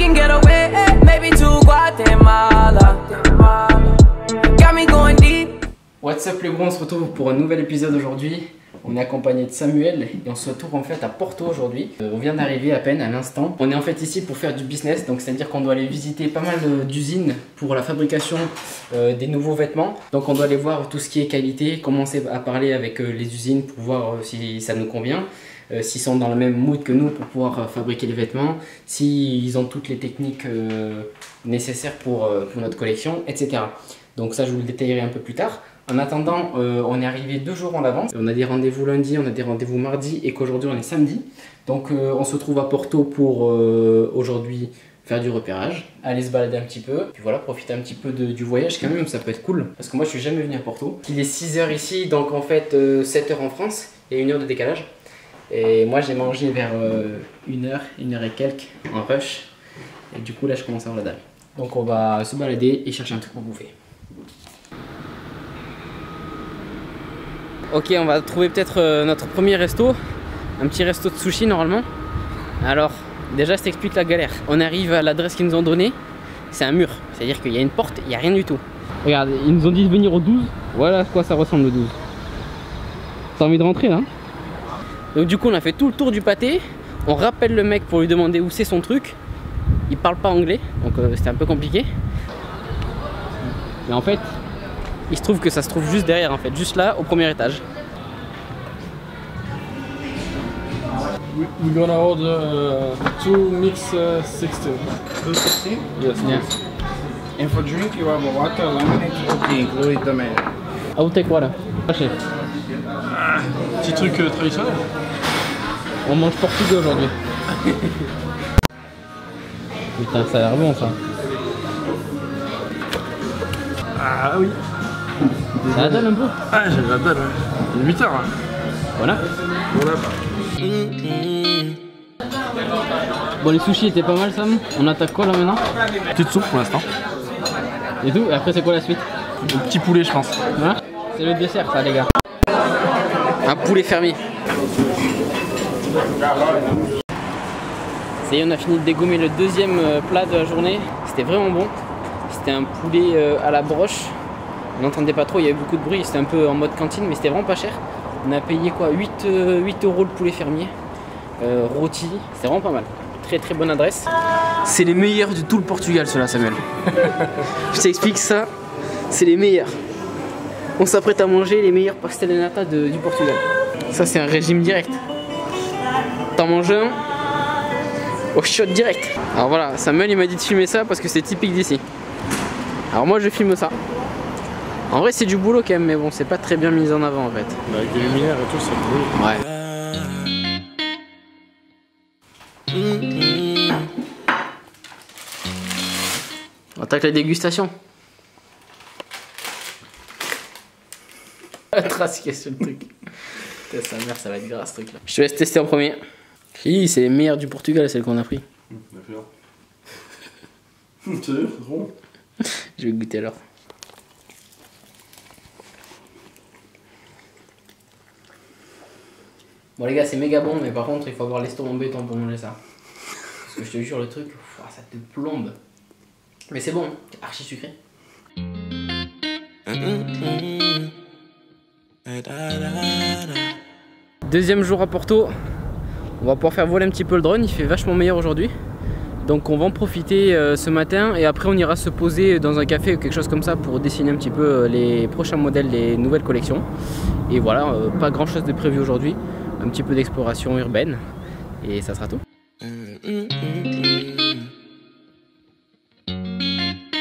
can get away, maybe to Guatemala. Got me going deep. What's up les gros, on se retrouve pour un nouvel épisode aujourd'hui. On est accompagné de Samuel et on se retrouve en fait à Porto aujourd'hui. On vient d'arriver à peine à l'instant. On est en fait ici pour faire du business, donc c'est à dire qu'on doit aller visiter pas mal d'usines pour la fabrication des nouveaux vêtements. Donc on doit aller voir tout ce qui est qualité, commencer à parler avec les usines pour voir si ça nous convient. S'ils sont dans le même mood que nous pour pouvoir fabriquer les vêtements, s'ils ont toutes les techniques nécessaires pour notre collection, etc. Donc ça je vous le détaillerai un peu plus tard. En attendant, on est arrivé 2 jours en avance. On a des rendez-vous lundi, on a des rendez-vous mardi et qu'aujourd'hui on est samedi. Donc on se trouve à Porto pour aujourd'hui faire du repérage, aller se balader un petit peu, puis voilà, profiter un petit peu du voyage quand même, ça peut être cool. Parce que moi je suis jamais venu à Porto. Il est 6 h ici, donc en fait 7 h en France et 1 heure de décalage. Et moi j'ai mangé vers 1 heure et quelques en rush. Et du coup là je commence à avoir la dalle. Donc on va se balader et chercher un truc pour bouffer. Ok, on va trouver peut-être notre premier resto, un petit resto de sushi normalement. Alors, déjà je t'explique la galère. On arrive à l'adresse qu'ils nous ont donnée, c'est un mur, c'est-à-dire qu'il y a une porte, il n'y a rien du tout. Regarde, ils nous ont dit de venir au 12, voilà à quoi ça ressemble le 12. T'as envie de rentrer là? Donc du coup on a fait tout le tour du pâté, on rappelle le mec pour lui demander où c'est son truc. Il parle pas anglais, donc c'était un peu compliqué. Mais en fait, il se trouve que ça se trouve juste derrière en fait, juste là au premier étage. We're gonna order 2 mix 16. 216? Yes. Yeah. And for drink, you have a water, lemonade, coffee, included the menu. I will take water. Chef. Petit truc traditionnel. On mange portugais aujourd'hui. Putain, ça a l'air bon ça. Ah oui. Ça la donne un peu. Ah, j'ai la dalle, ouais. 8 heures. Hein. Voilà. Voilà. Bon, les sushis étaient pas mal, Sam. On attaque quoi là maintenant? Petite soupe pour l'instant. Et tout. Et après, c'est quoi la suite? Un petit poulet, je pense. Voilà. C'est le dessert, ça, les gars. Un poulet fermier. Ça y est, on a fini de dégommer le deuxième plat de la journée. C'était vraiment bon. C'était un poulet à la broche. On n'entendait pas trop, il y avait beaucoup de bruit. C'était un peu en mode cantine, mais c'était vraiment pas cher. On a payé quoi, 8 € le poulet fermier. Rôti, c'était vraiment pas mal. Très très bonne adresse. C'est les meilleurs de tout le Portugal, ceux-là, Samuel. Je t'explique ça, c'est les meilleurs. On s'apprête à manger les meilleurs pastel de nata du Portugal. Ça, c'est un régime direct. T'en manges un au shot direct. Alors voilà, Samuel il m'a dit de filmer ça parce que c'est typique d'ici. Alors moi je filme ça. En vrai c'est du boulot quand même, mais bon c'est pas très bien mis en avant en fait. Avec des lumières et tout, c'est cool. Ouais. On attaque la dégustation. Trace sur le truc. Putain, sa mère, ça va être gras ce truc là. Je te laisse tester en premier. Si, c'est les meilleurs du Portugal, celles qu'on a pris. D'accord. Sérieux, c'est bon. Je vais goûter alors. Bon les gars, c'est méga bon, mais par contre il faut avoir l'estomac béton pour manger ça. Parce que je te jure le truc, ça te plombe. Mais c'est bon, c'est archi sucré. Deuxième jour à Porto. On va pouvoir faire voler un petit peu le drone, il fait vachement meilleur aujourd'hui. Donc on va en profiter ce matin et après on ira se poser dans un café ou quelque chose comme ça pour dessiner un petit peu les prochains modèles, les nouvelles collections. Et voilà, pas grand chose de prévu aujourd'hui, un petit peu d'exploration urbaine et ça sera tout.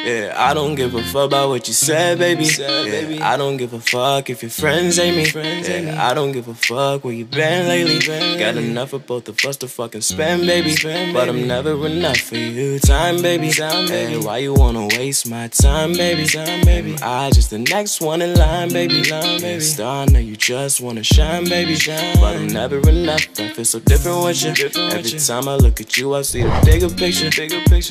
Yeah, I don't give a fuck about what you said, baby. Yeah, I don't give a fuck if your friends hate me. Yeah, I don't give a fuck where you been lately. Got enough for both of us to fucking spend, baby. But I'm never enough for you, time, baby. Hey, why you wanna waste my time, baby? Am I just the next one in line, baby? Yeah, star, I know you just wanna shine, baby. But I'm never enough. I feel so different with you. Every time I look at you, I see the bigger picture.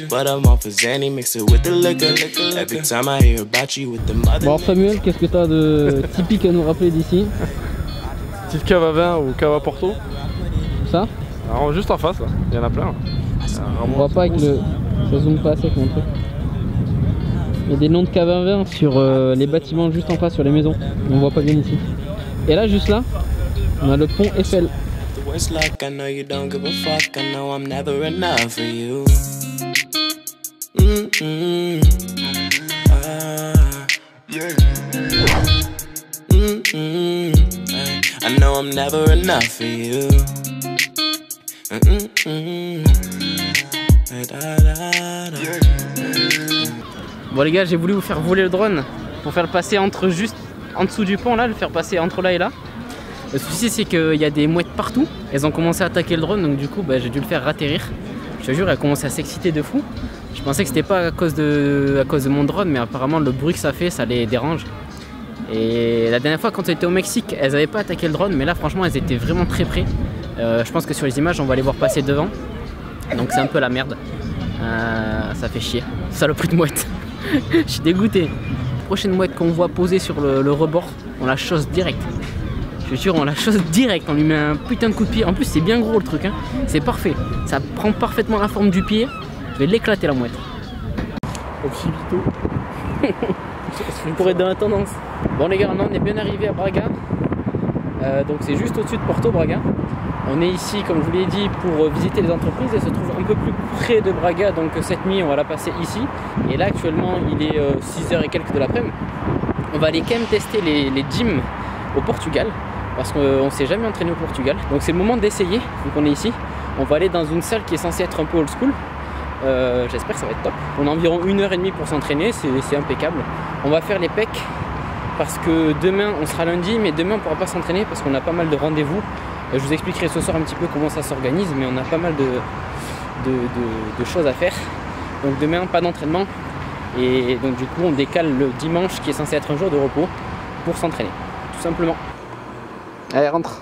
But I'm off as Zanny, mix it with the liquor. Every time I hear about you with the mother. Bon Samuel, qu'est-ce que t'as de typique à nous rappeler d'ici? Petite cave à vin ou cave à Porto. Ça? Alors juste en face là, il y en a plein. On voit pas avec le Ça zoome pas assez avec mon truc. Il y a des noms de K2020 sur les bâtiments juste en face, sur les maisons. On voit pas bien ici. Et là, juste là, on a le pont Eiffel. Worst luck, I know you don't give a fuck. I know I'm never enough for you. I know I'm never enough for you. Bon les gars, j'ai voulu vous faire voler le drone pour faire le passer entre juste en dessous du pont là, le faire passer entre là et là. Le souci c'est qu'il y a des mouettes partout. Elles ont commencé à attaquer le drone, donc du coup j'ai dû le faire atterrir. Je te jure, elles commencent à s'exciter de fou. Je pensais que c'était pas à cause de mon drone, mais apparemment le bruit que ça fait, ça les dérange. Et la dernière fois quand on était au Mexique, elles n'avaient pas attaqué le drone, mais là franchement elles étaient vraiment très près. Je pense que sur les images on va les voir passer devant. Donc c'est un peu la merde. Ça fait chier. Saloperie de mouette. Je suis dégoûté. Prochaine mouette qu'on voit poser sur le rebord, on la chose direct. Je suis sûr, on la chose direct. On lui met un putain de coup de pied. En plus c'est bien gros le truc, hein. C'est parfait. Ça prend parfaitement la forme du pied. Je vais l'éclater la mouette. Au petit vito. Pour être dans la tendance. Bon les gars, on est bien arrivé à Braga. Donc c'est juste au-dessus de Porto, Braga. On est ici, comme je vous l'ai dit, pour visiter les entreprises. Elles se trouvent un peu plus près de Braga, donc cette nuit on va la passer ici. Et là actuellement il est 6h et quelques de l'après-midi. On va aller quand même tester les gyms au Portugal, parce qu'on ne s'est jamais entraîné au Portugal. Donc c'est le moment d'essayer, vu qu'on est ici. On va aller dans une salle qui est censée être un peu old school. J'espère que ça va être top. On a environ 1h30 pour s'entraîner, c'est impeccable. On va faire les pecs, parce que demain on sera lundi, mais demain on ne pourra pas s'entraîner parce qu'on a pas mal de rendez-vous. Je vous expliquerai ce soir un petit peu comment ça s'organise, mais on a pas mal de choses à faire. Donc demain, pas d'entraînement. Et donc du coup, on décale le dimanche qui est censé être un jour de repos pour s'entraîner, tout simplement. Allez, rentre.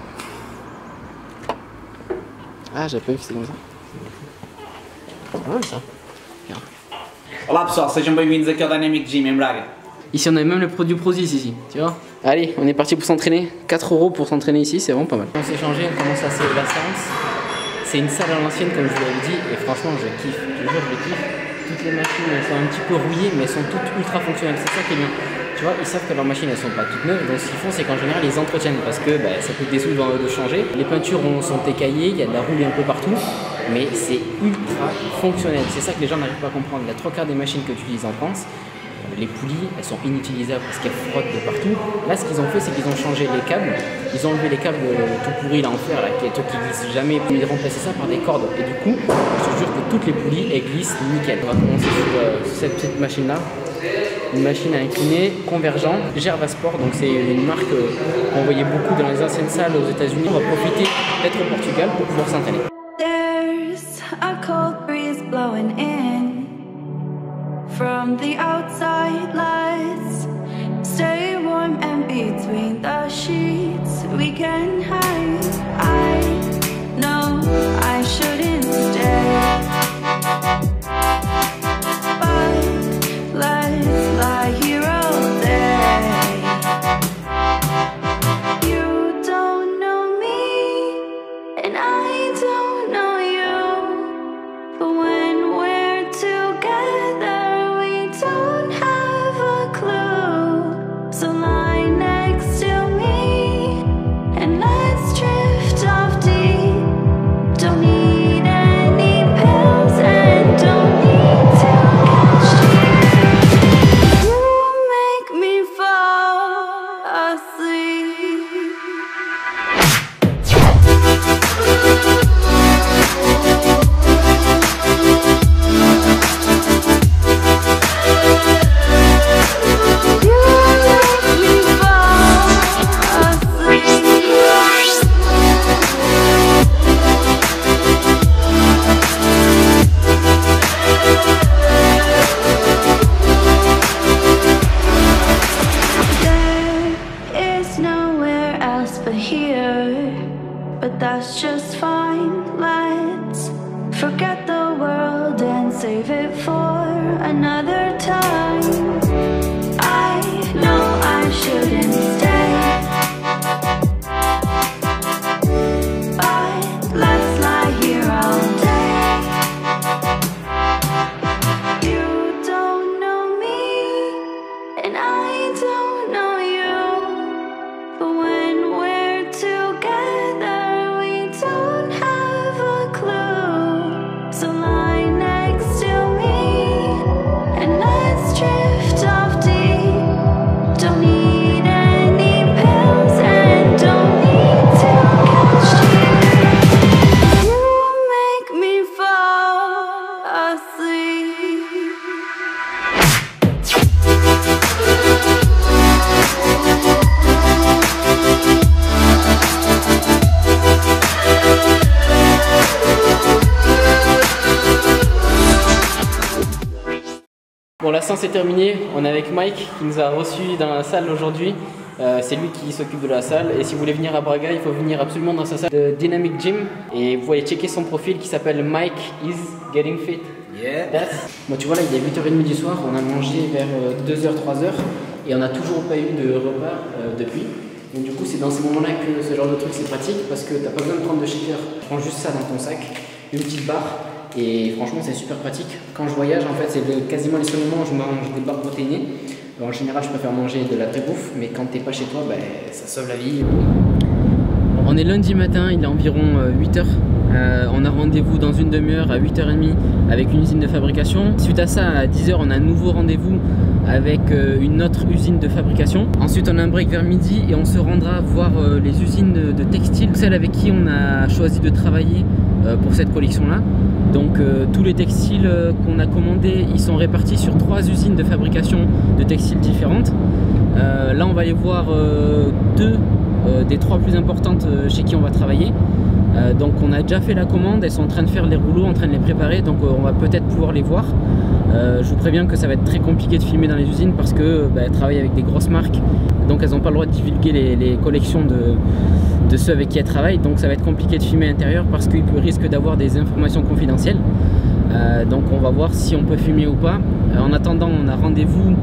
Ah, j'avais pas vu que c'était comme ça. C'est pas mal ça. Regarde. Olá pessoal, sejam bem-vindos aqui ao Dynamic Gym em Braga. Ici on a même le produit Prozis ici, tu vois. Allez, on est parti pour s'entraîner. 4 € pour s'entraîner ici, c'est vraiment pas mal. On s'est changé, on commence à faire la séance. C'est une salle à l'ancienne comme je vous l'avais dit, et franchement je kiffe, je jure je kiffe. Toutes les machines elles sont un petit peu rouillées, mais elles sont toutes ultra fonctionnelles, c'est ça qui est bien. Tu vois, ils savent que leurs machines elles sont pas toutes neuves, donc ce qu'ils font c'est qu'en général ils entretiennent, parce que ça coûte des sous de changer. Les peintures sont écaillées, il y a de la rouille un peu partout, mais c'est ultra fonctionnel. C'est ça que les gens n'arrivent pas à comprendre. Il y a 3 quarts des machines que tu utilises en France. Les poulies, elles sont inutilisables parce qu'elles frottent de partout. Là, ce qu'ils ont fait, c'est qu'ils ont changé les câbles. Ils ont enlevé les câbles tout pourris là en fer, là, qui glissent jamais. Ils ont remplacé ça par des cordes. Et du coup, je te jure que toutes les poulies, elles glissent nickel. On va commencer sur cette petite machine-là. Une machine à incliner, convergent, Gervasport. Donc c'est une marque qu'on voyait beaucoup dans les anciennes salles aux États-Unis. On va profiter d'être au Portugal pour pouvoir s'entraîner. There's a cold breeze blowing in from the outside lights. Stay warm and between the sheets we can hide. I know I shouldn't stay, but let's lie here all day. You don't know me and I don't know you, but when we're together don't have a clue. So lie next to me and let's drift off deep. Don't need any pills and don't need to catch you. You make me fall asleep. That's just fine. Let's forget the world and save it for another time. I know I shouldn't stay, but let's lie here all day. Bon, la séance est terminée. On est avec Mike qui nous a reçus dans la salle aujourd'hui. C'est lui qui s'occupe de la salle. Et si vous voulez venir à Braga, il faut venir absolument dans sa salle de Dynamic Gym. Et vous pouvez checker son profil qui s'appelle Mike is Getting Fit. Yeah. Bon, tu vois, là il est 8h30 du soir. On a mangé vers 2h, 3h. Et on n'a toujours pas eu de repas depuis. Donc du coup, c'est dans ces moments-là que ce genre de truc c'est pratique parce que t'as pas besoin de prendre de shaker. Tu prends juste ça dans ton sac, une petite barre. Et franchement, c'est super pratique. Quand je voyage, en fait, c'est quasiment les seuls moments où je mange des barres protéinées. Alors, en général, je préfère manger de la vraie bouffe, mais quand t'es pas chez toi, ça sauve la vie. On est lundi matin, il est environ 8h. On a rendez-vous dans une demi-heure à 8h30 avec une usine de fabrication. Suite à ça, à 10h, on a un nouveau rendez-vous avec une autre usine de fabrication. Ensuite, on a un break vers midi et on se rendra voir les usines de textiles, celles avec qui on a choisi de travailler pour cette collection-là. Donc tous les textiles qu'on a commandés, ils sont répartis sur 3 usines de fabrication de textiles différentes. Là, on va aller voir 2 des 3 plus importantes chez qui on va travailler. Donc on a déjà fait la commande, elles sont en train de faire les rouleaux, en train de les préparer, donc on va peut-être pouvoir les voir. Je vous préviens que ça va être très compliqué de filmer dans les usines parce que elles travaillent avec des grosses marques, donc elles n'ont pas le droit de divulguer les collections de ceux avec qui elles travaillent, donc ça va être compliqué de filmer à l'intérieur parce qu'ils risquent d'avoir des informations confidentielles. Donc on va voir si on peut filmer ou pas. En attendant, on a rendez-vous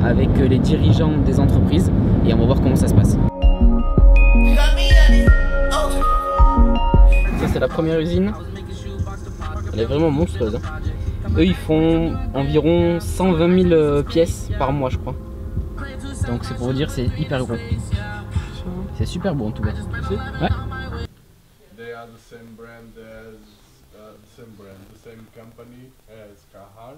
avec les dirigeants des entreprises et on va voir comment ça se passe. Ça c'est la première usine, elle est vraiment monstrueuse. Eux ils font environ 120 000 pièces par mois je crois. Donc c'est pour vous dire c'est hyper gros. C'est super beau en tout cas. Ouais. They are the same brand as the same company as Carhartt.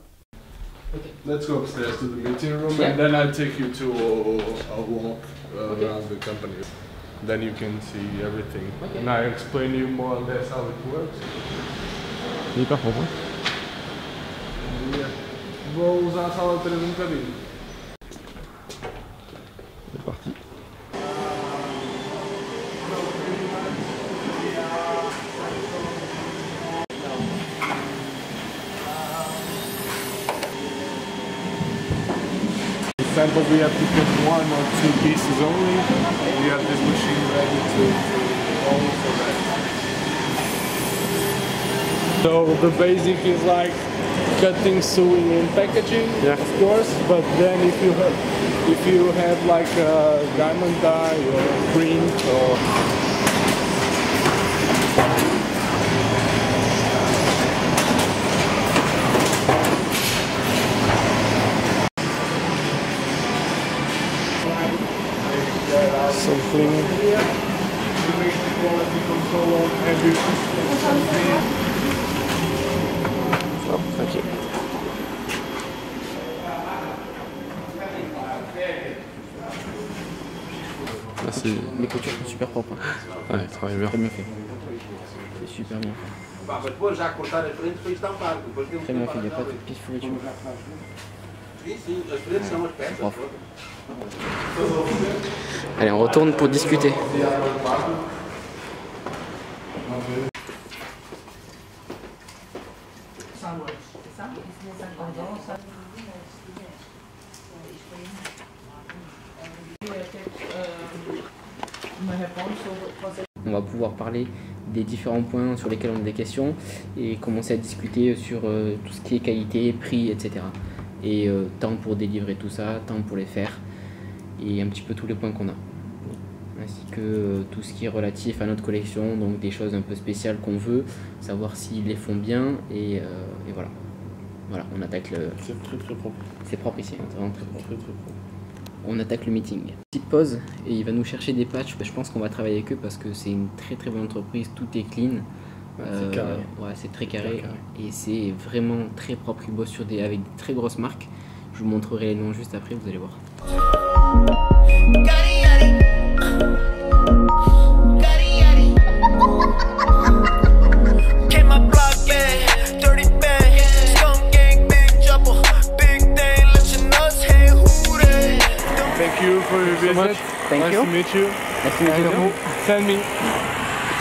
Okay. Let's go upstairs to the meeting room Yeah. and then I'll take you to a walk around the company. Then you can see everything. Okay. And I explain you more or less how it works. C'est hyper propre. Vou usar a sala 3 bocadinho. C'est parti. Sample we have to put 1 or 2 pieces only. We have this machine ready to only for that. So the basic is like cutting, sewing and packaging, of course, but then if you have like a diamond dye or print or something. You make the quality control on every something. Oh, thank you. Merci. Les coutures sont super propres. Hein. Ouais, travaille bien. Très bien fait. C'est super bien fait. Très bien fait, il n'y a pas de piste fourriture. Bravo. Allez, on retourne pour discuter. On va pouvoir parler des différents points sur lesquels on a des questions et commencer à discuter sur tout ce qui est qualité, prix, etc. Et temps pour délivrer tout ça, temps pour les faire et un petit peu tous les points qu'on a. Ainsi que tout ce qui est relatif à notre collection, donc des choses un peu spéciales qu'on veut, savoir s'ils les font bien et voilà. Voilà, on attaque le... C'est très très propre. C'est propre ici, hein, c'est vraiment très propre. Très très propre. On attaque le meeting. Petite pause et il va nous chercher des patchs. Je pense qu'on va travailler avec eux parce que c'est une très très bonne entreprise, tout est clean. C'est carré. Ouais, c'est très carré, Carré. et c'est vraiment très propre. Ils bossent avec de très grosses marques. Je vous montrerai les noms juste après, vous allez voir. Thank you for your visit. Thank you. Nice to meet you. Nice to meet you too.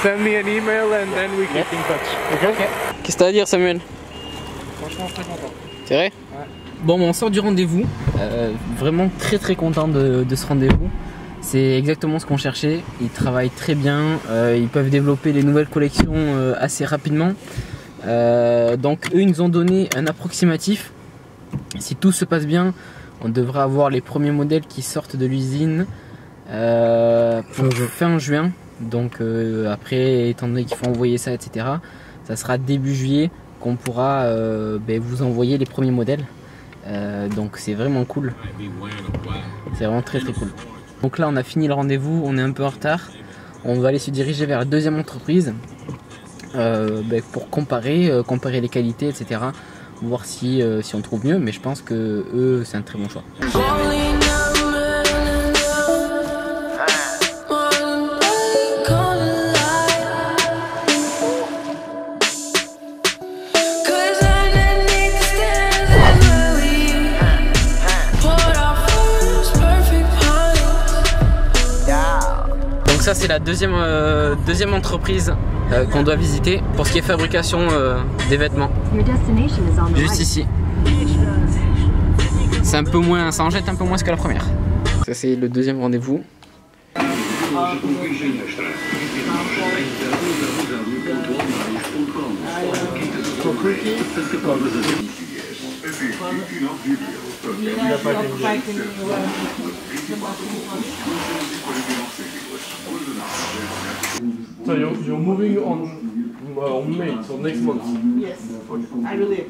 Send me an email and then we keep in touch. Okay? Qu'est-ce que t'as à dire, Samuel? Franchement, très content. C'est vrai? Ouais. Bon, on sort du rendez-vous. Vraiment très content de ce rendez-vous. C'est exactement ce qu'on cherchait. Ils travaillent très bien. Ils peuvent développer les nouvelles collections assez rapidement. Donc eux, ils nous ont donné un approximatif. Si tout se passe bien, on devrait avoir les premiers modèles qui sortent de l'usine pour fin juin. Donc après, étant donné qu'il faut envoyer ça, etc., ça sera début juillet qu'on pourra vous envoyer les premiers modèles. Donc c'est vraiment cool. C'est vraiment très cool. Donc là on a fini le rendez-vous, on est un peu en retard. On va aller se diriger vers la deuxième entreprise pour comparer les qualités, etc. Voir si on trouve mieux, mais je pense que eux c'est un très bon choix. Ça c'est la deuxième entreprise qu'on doit visiter pour ce qui est fabrication des vêtements. Juste ici. C'est un peu moins, ça en jette un peu moins que la première. Ça c'est le deuxième rendez-vous. So you're moving on May, so next month. Yes, I believe.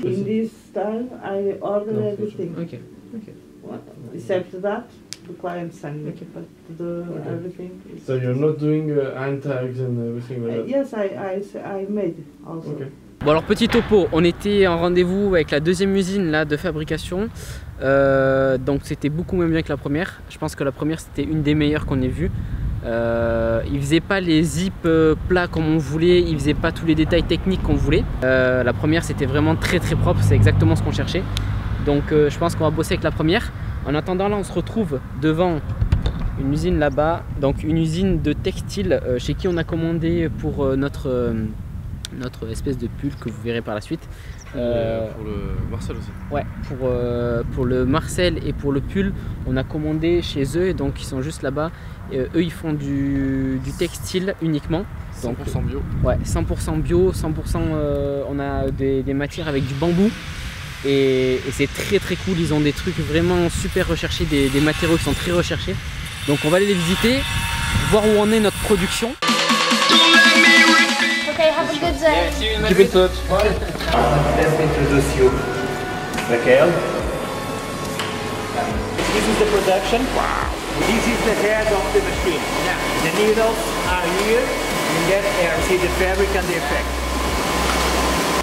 In this time, I order everything. Okay. Except that, the client send me, but everything. So you're not doing hand tags and everything like that? Yes, I made it also. Okay. Bon alors petit topo, on était en rendez-vous avec la deuxième usine là, de fabrication. Donc c'était beaucoup moins bien que la première. Je pense que la première c'était une des meilleures qu'on ait vues. Ils faisaient pas les zips plats comme on voulait, ils faisaient pas tous les détails techniques qu'on voulait. La première c'était vraiment très propre, c'est exactement ce qu'on cherchait. Donc je pense qu'on va bosser avec la première. En attendant là on se retrouve devant une usine là-bas, donc une usine de textile chez qui on a commandé pour notre espèce de pull que vous verrez par la suite. Pour le Marcel aussi. Ouais, pour le Marcel et pour le pull, on a commandé chez eux, et donc ils sont juste là-bas. Eux ils font du textile uniquement. 100% bio. Ouais, 100% bio, 100% on a des matières avec du bambou. Et c'est très cool, ils ont des trucs vraiment super recherchés, des matériaux qui sont très recherchés. Donc on va aller les visiter, voir où en est notre production. Okay, have a good day. Yeah, keep in touch. Let's introduce you, Raquel. This is the production. Wow. This is the head of the machine. Yeah. The needles are here. You get see the fabric and the effect.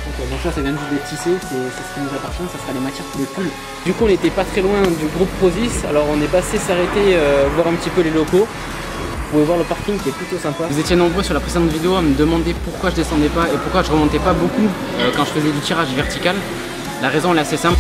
Okay, donc là ça vient juste d'être tissé, c'est ce qui nous appartient, ça sera les matières pour le pull. Du coup on n'était pas très loin du groupe Prozis, alors on est passé s'arrêter, voir un petit peu les locaux. Vous pouvez voir le parking qui est plutôt sympa. Vous étiez nombreux sur la précédente vidéo à me demander pourquoi je descendais pas et pourquoi je remontais pas beaucoup quand je faisais du tirage vertical. La raison elle est assez simple.